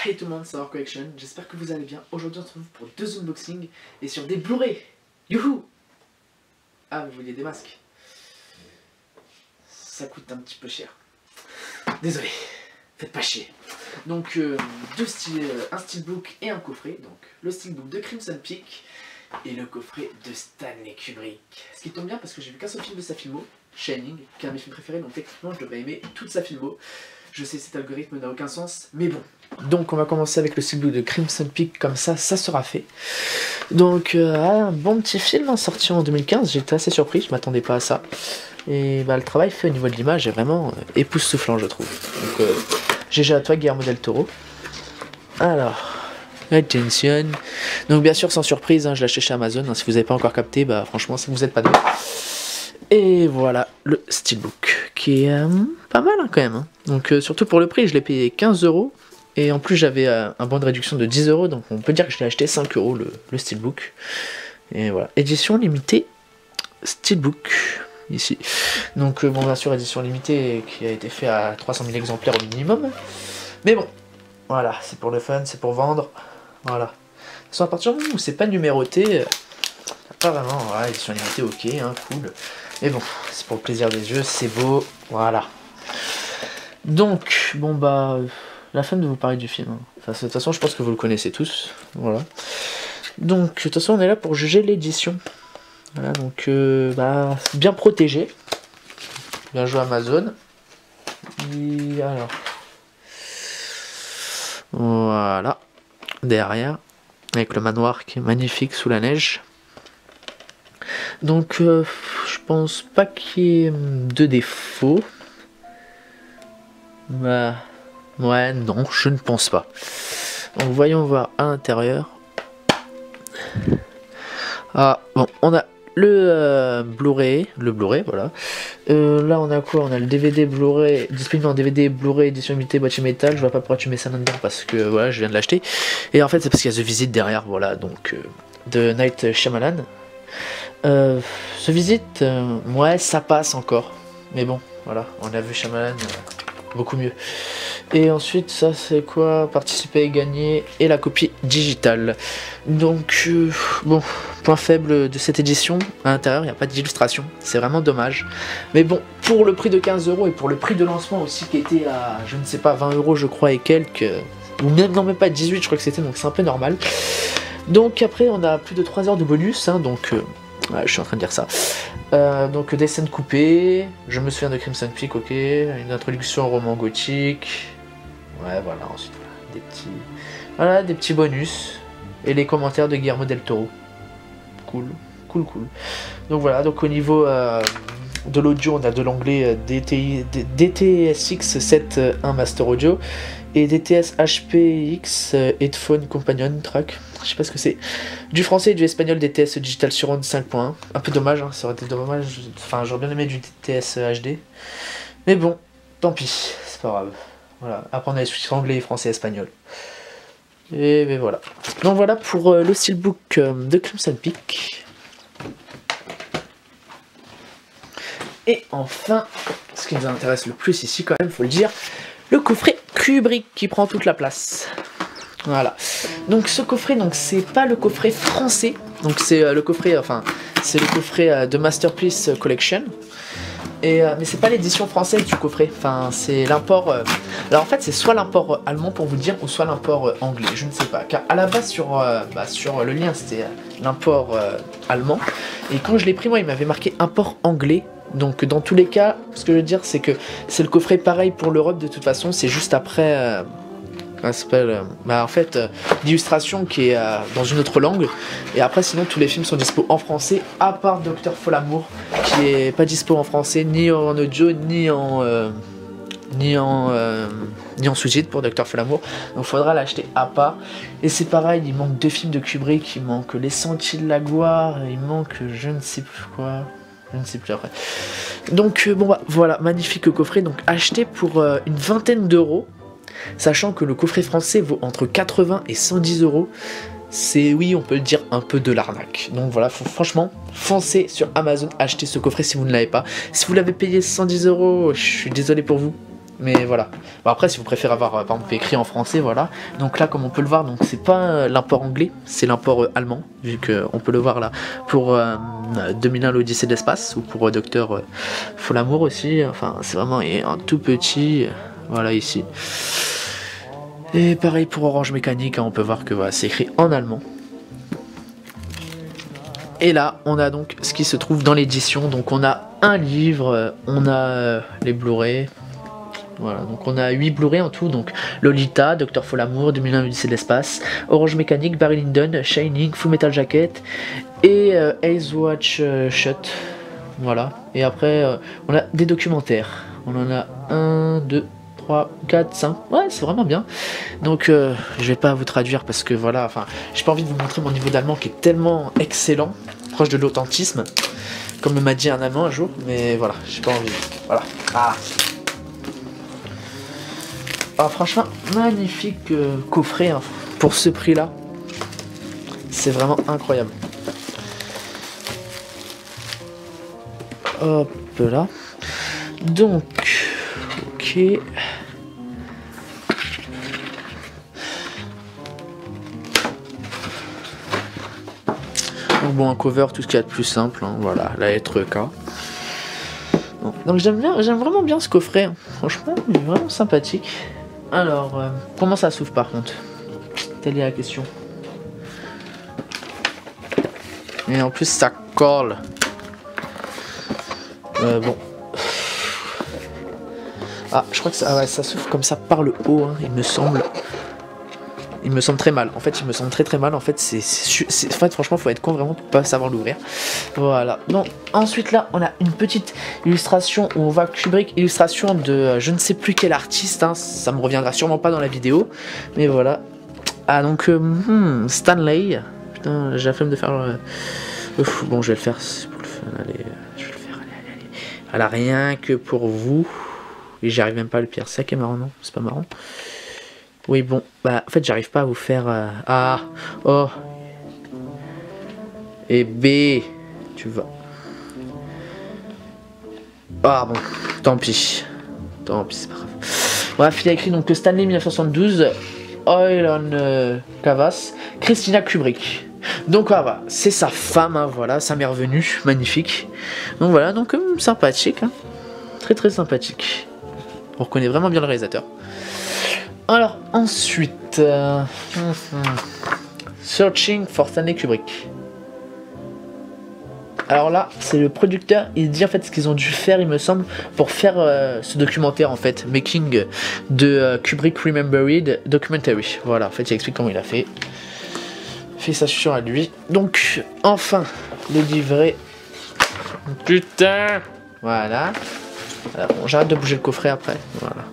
Hey tout le monde, c'est Our Collection, j'espère que vous allez bien. Aujourd'hui on se retrouve pour 2 unboxings et sur des Blu-ray. Youhou! Ah, vous vouliez des masques? Ça coûte un petit peu cher. Désolé, faites pas chier. Donc un steelbook et un coffret. Donc le steelbook de Crimson Peak et le coffret de Stanley Kubrick. Ce qui tombe bien parce que j'ai vu qu'un seul film de sa filmo, Shining, qui est un de mes films préférés, donc techniquement je devrais aimer toute sa filmo. Je sais, cet algorithme n'a aucun sens, mais bon. Donc on va commencer avec le steelbook de Crimson Peak, comme ça sera fait. Donc un bon petit film sorti en 2015, j'étais assez surpris, je m'attendais pas à ça. Et bah, le travail fait au niveau de l'image est vraiment époustouflant, je trouve. Donc GG à toi Guillermo del Toro. Alors, attention. Donc bien sûr sans surprise, hein, je l'ai acheté chez Amazon, hein, si vous n'avez pas encore capté, bah franchement si vous n'êtes pas doué. Et voilà le steelbook qui est pas mal hein, quand même. Hein. Donc surtout pour le prix, je l'ai payé 15 €. Et en plus j'avais un bon de réduction de 10 €. Donc on peut dire que je l'ai acheté 5 € le steelbook. Et voilà, édition limitée steelbook ici. Donc bon bien sûr édition limitée qui a été fait à 300 000 exemplaires au minimum. Mais bon, voilà, c'est pour le fun, c'est pour vendre. Voilà. À partir du moment où c'est pas numéroté, pas vraiment, voilà, édition limitée, ok, hein, cool. Mais bon, c'est pour le plaisir des yeux, c'est beau, voilà. Donc, bon bah, la flemme de vous parler du film. Hein. Enfin, de toute façon, je pense que vous le connaissez tous, voilà. Donc, de toute façon, on est là pour juger l'édition. Voilà, donc, bah, bien protégé. Bien joué Amazon. Et alors, voilà, derrière, avec le manoir qui est magnifique sous la neige. Donc je pense pas qu'il y ait de défaut. Bah ouais, non, je ne pense pas. Donc voyons voir à l'intérieur. Ah bon, on a le Blu-ray, voilà. Là on a quoi? On a le DVD Blu-ray, disponible en DVD Blu-ray édition limitée boîtier métal. Je vois pas pourquoi tu mets ça là-dedans parce que voilà, je viens de l'acheter. Et en fait c'est parce qu'il y a The Visit derrière, voilà, donc de Night Shyamalan. Ce visite, ouais, ça passe encore. Mais bon, voilà, on a vu Shyamalan beaucoup mieux. Et ensuite, ça c'est quoi? Participer et gagner et la copie digitale. Donc, bon, point faible de cette édition, à l'intérieur, il n'y a pas d'illustration. C'est vraiment dommage. Mais bon, pour le prix de 15 € et pour le prix de lancement aussi qui était à, je ne sais pas, 20 € je crois et quelques, ou même, non, même pas 18, je crois que c'était, donc c'est un peu normal. Donc après, on a plus de 3 heures de bonus, hein, donc... ouais, je suis en train de dire ça. Donc des scènes coupées, je me souviens de Crimson Peak, ok, une introduction au roman gothique. Ouais, voilà, ensuite voilà, des petits bonus et les commentaires de Guillermo del Toro. Cool. Donc voilà, donc au niveau de l'audio, on a de l'anglais DTSX 7.1 Master Audio et DTS HPX Headphone Companion Track. Je sais pas ce que c'est. Du français et du espagnol DTS Digital Surround 5.1. Un peu dommage, hein, ça aurait été dommage. Enfin, j'aurais bien aimé du DTS HD. Mais bon, tant pis, c'est pas grave. Voilà, après on a les sous-titres anglais, français, espagnol. Et ben voilà. Donc voilà pour le steelbook de Crimson Peak. Et enfin, ce qui nous intéresse le plus ici quand même, faut le dire, le coffret Kubrick qui prend toute la place. Voilà. Donc ce coffret, donc c'est pas le coffret français, donc c'est le coffret, enfin c'est le coffret de Masterpiece Collection. Et mais c'est pas l'édition française du coffret, enfin c'est l'import. Alors en fait c'est soit l'import allemand pour vous dire, ou soit l'import anglais, je ne sais pas. Car à la base sur le lien c'était l'import allemand, et quand je l'ai pris moi il m'avait marqué import anglais. Donc dans tous les cas, ce que je veux dire c'est que c'est le coffret pareil pour l'Europe de toute façon, c'est juste après. En fait l'illustration qui est dans une autre langue, et après sinon tous les films sont dispo en français à part Docteur Folamour qui est pas dispo en français ni en audio ni en sous-titres pour Docteur Folamour, donc faudra l'acheter à part. Et c'est pareil, il manque 2 films de Kubrick, il manque Les Sentiers de la Gloire, il manque je ne sais plus quoi, je ne sais plus après. Donc bon bah voilà, magnifique coffret, donc acheté pour une vingtaine d'euros. Sachant que le coffret français vaut entre 80 et 110 €, c'est, oui, on peut le dire, un peu de l'arnaque. Donc voilà, franchement, foncez sur Amazon, achetez ce coffret si vous ne l'avez pas. Si vous l'avez payé 110 €, je suis désolé pour vous, Mais voilà. Bon, après, si vous préférez avoir par exemple écrit en français, voilà. Donc là, comme on peut le voir, donc c'est pas l'import anglais, c'est l'import allemand, vu qu'on peut le voir là pour 2001 l'Odyssée de l'espace, ou pour Docteur Folamour aussi. Enfin, c'est vraiment un tout petit, voilà ici. Et pareil pour Orange Mécanique, hein, on peut voir que voilà, c'est écrit en allemand. Et là, on a donc ce qui se trouve dans l'édition. Donc on a un livre, on a les Blu-ray. Voilà, donc on a 8 Blu-ray en tout. Donc Lolita, Docteur Folamour, 2001 l'Odyssée de l'espace, Orange Mécanique, Barry Lyndon, Shining, Full Metal Jacket et Eyes Watch Shut. Voilà. Et après, on a des documentaires. On en a 1, 2, 3, 4, 5. Ouais, c'est vraiment bien. Donc, je vais pas vous traduire parce que voilà, enfin, j'ai pas envie de vous montrer mon niveau d'allemand qui est tellement excellent, proche de l'authentisme, comme m'a dit un allemand un jour, mais voilà, j'ai pas envie. Voilà. Ah, franchement, magnifique coffret hein, pour ce prix-là. C'est vraiment incroyable. Hop là. Donc, ok. Donc bon, un cover, tout ce qu'il y a de plus simple, hein, voilà, la lettre K. Bon. Donc j'aime vraiment bien ce coffret, hein. Franchement, il est vraiment sympathique. Alors, comment ça s'ouvre par contre? Telle est la question. Et en plus ça colle. Bon. Ah, je crois que ça, ouais, ça s'ouvre comme ça par le haut, hein, il me semble. Il me semble très mal. En fait, il me semble très mal. En fait, en fait, franchement, faut être con vraiment pour pas savoir l'ouvrir. Voilà. Donc, ensuite, là, on a une petite illustration où on voit Kubrick, illustration de je ne sais plus quel artiste. Hein, ça me reviendra sûrement pas dans la vidéo. Mais voilà. Ah, donc, Stanley. Putain, j'ai la flemme de faire. Bon, je vais le faire. Pour le fun. Allez, je vais le faire. Allez. Voilà, rien que pour vous. Et j'y arrive même pas à le pire. C'est ça qui est marrant, non? C'est pas marrant. Oui, bon, bah, en fait, j'arrive pas à vous faire... A, O, et B, tu vas... Ah, bon, tant pis, c'est pas grave. Bref, il a écrit donc Stanley 1972, Oil on Canvas, Christina Kubrick. Donc voilà, c'est sa femme, hein, voilà, ça m'est revenu, magnifique. Donc voilà, donc sympathique, hein. Très sympathique. On reconnaît vraiment bien le réalisateur. Alors ensuite, Searching for Stanley Kubrick. Alors là, c'est le producteur, il dit en fait ce qu'ils ont dû faire, il me semble, pour faire ce documentaire en fait, Making de Kubrick Remembered Documentary. Voilà, en fait, il explique comment il a fait. Fait ça sur lui. Donc, enfin, le livret. Putain. Voilà. Alors, bon, j'arrête de bouger le coffret après. Voilà.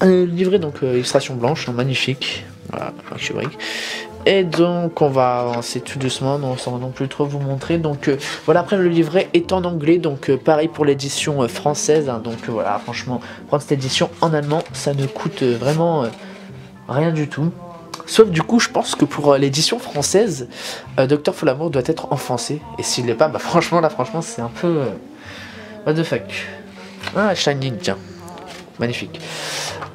Livré donc illustration blanche, hein, magnifique. Voilà, Kubrick. Et donc on va avancer tout doucement, non, sans non plus trop vous montrer. Donc voilà, après le livret est en anglais, donc pareil pour l'édition française. Hein, donc voilà, franchement, prendre cette édition en allemand, ça ne coûte vraiment rien du tout. Sauf du coup, je pense que pour l'édition française, Docteur Folamour doit être en français. Et s'il l'est pas, bah franchement, là, franchement, c'est un peu... what the fuck. Ah, Shining, tiens. Magnifique.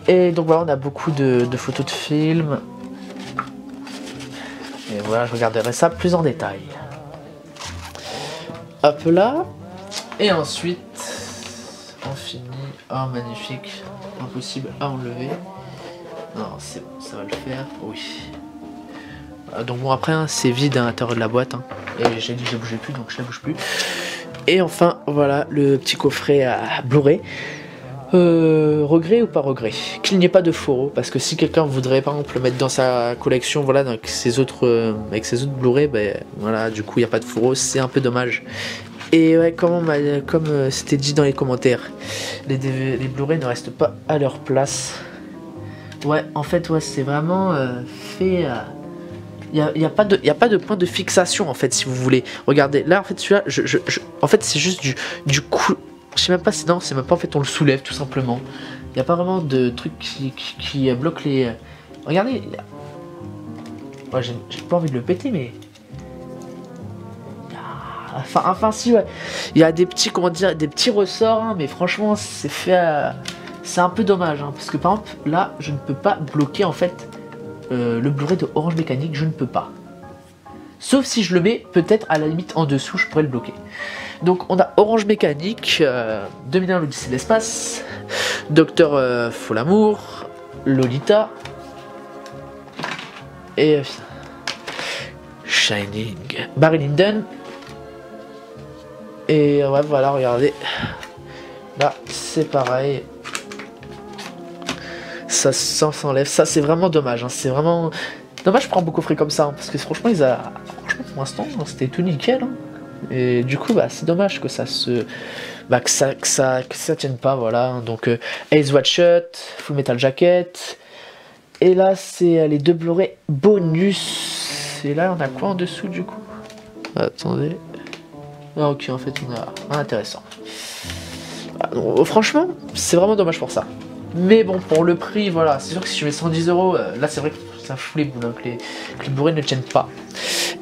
Et donc voilà, on a beaucoup de photos de films. Et voilà, je regarderai ça plus en détail. Hop là. Et ensuite, on finit. Oh, magnifique. Impossible à enlever. Non, c'est bon, ça va le faire. Oui. Donc bon, après, hein, c'est vide à l'intérieur de la boîte. Hein. Et j'ai dit que je ne bougeais plus, donc je ne la bouge plus. Et enfin, voilà, le petit coffret à Blu-ray. Regret ou pas regret qu'il n'y ait pas de fourreau, parce que si quelqu'un voudrait par exemple le mettre dans sa collection, voilà, avec ses autres Blu-ray, ben voilà, du coup il n'y a pas de fourreau, c'est un peu dommage. Et ouais, comme c'était dit dans les commentaires, les Blu-ray ne restent pas à leur place. Ouais, en fait, ouais, c'est vraiment fait. Il y a pas de point de fixation en fait, si vous voulez. Regardez, là en fait celui-là, en fait c'est juste du coup. Je sais même pas, c'est même pas en fait on le soulève tout simplement. Il n'y a pas vraiment de truc qui bloque les... Regardez. Ouais, j'ai pas envie de le péter mais... Enfin si ouais. Il y a des petits, comment dire, des petits ressorts, hein, mais franchement c'est fait c'est un peu dommage, hein, parce que par exemple, là, je ne peux pas bloquer en fait le Blu-ray de Orange Mécanique, je ne peux pas. Sauf si je le mets peut-être à la limite en dessous, je pourrais le bloquer. Donc on a Orange Mécanique, 2001 l'Odyssée de l'espace, Docteur Folamour, Lolita, et Shining, Barry Lyndon, et ouais voilà, regardez, là c'est pareil, ça s'enlève, ça c'est vraiment dommage, hein. C'est vraiment dommage pour un beau coffret comme ça, hein, parce que franchement franchement pour l'instant c'était tout nickel, hein. Et du coup bah c'est dommage que ça se que ça tienne pas, voilà. Donc Ace Wide Shut, Full Metal Jacket, et là c'est les deux Blu-ray bonus, et là on a quoi en dessous du coup? Attendez, ah ok, en fait on a intéressant. Ah, donc, franchement c'est vraiment dommage pour ça, mais bon pour le prix voilà, c'est sûr que si je mets 110 €, là c'est vrai que ça fout les boules, hein, que les Blu-ray ne tiennent pas.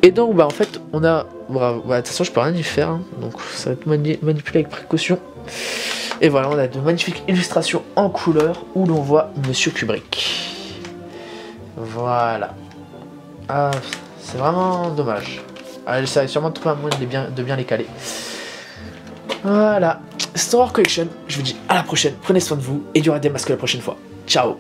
Et donc bah en fait on a, de toute façon je peux rien y faire, hein, donc ça va être manipulé avec précaution. Et voilà, on a de magnifiques illustrations en couleur où l'on voit Monsieur Kubrick. Voilà. Ah, c'est vraiment dommage. Ah, ça va sûrement trouver un moyen de bien les caler. Voilà. Star Wars Collection, je vous dis à la prochaine, prenez soin de vous et du Raid des Masques la prochaine fois. Ciao.